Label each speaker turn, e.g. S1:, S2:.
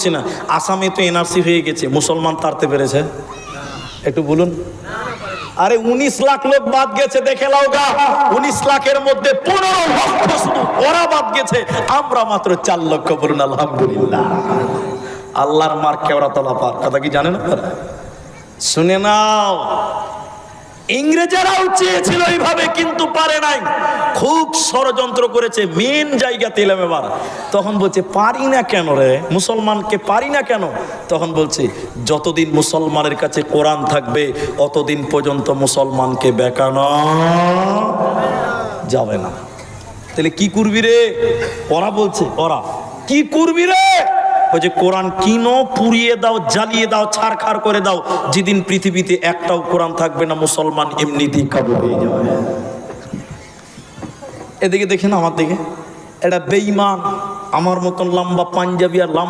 S1: বলছি না, আসামে তো এনআরসি হয়ে গেছে, মুসলমান তাড়তে পেরেছে? একটু বলুন। আরে 19 লাখ লোক বাদ গেছে, দেখে লাও গা। 19 লাখের মধ্যে 15 লক্ষ শুধু ওরা বাদ গেছে, আমরা মাত্র 4 লক্ষ। বলুন আলহামদুলিল্লাহ। আল্লাহর মার কেওড়া তলা পার, কথা কি জানেন আপনারা? শুনে নাও, ইংরেজরাও চেয়েছিল এইভাবে, কিন্তু পারে নাই। খুব ষড়যন্ত্র করেছে, মেন জায়গাতে এলাম এবার। তখন বলছে পারি না কেন রে, মুসলমানকে পারি না কেন? তখন বলছে যতদিন মুসলমানের কাছে কোরআন থাকবে অতদিন পর্যন্ত মুসলমানকে বেকানো যাবে না। তাহলে কি করবি রে? ওরা বলছে, ওরা কি করবি রে? বলছে কোরআন কিনো, পুড়িয়ে দাও, জ্বালিয়ে দাও, ছাড়খাড় করে দাও। যেদিন পৃথিবীতে একটাও কোরআন থাকবে না, মুসলমান এমনিতেই কাবু হয়ে যাবে। এদিকে দেখেন আমার দিকে, এটা বেঈমান, আমার মতন লম্বা পাঞ্জাবি আর লম্বা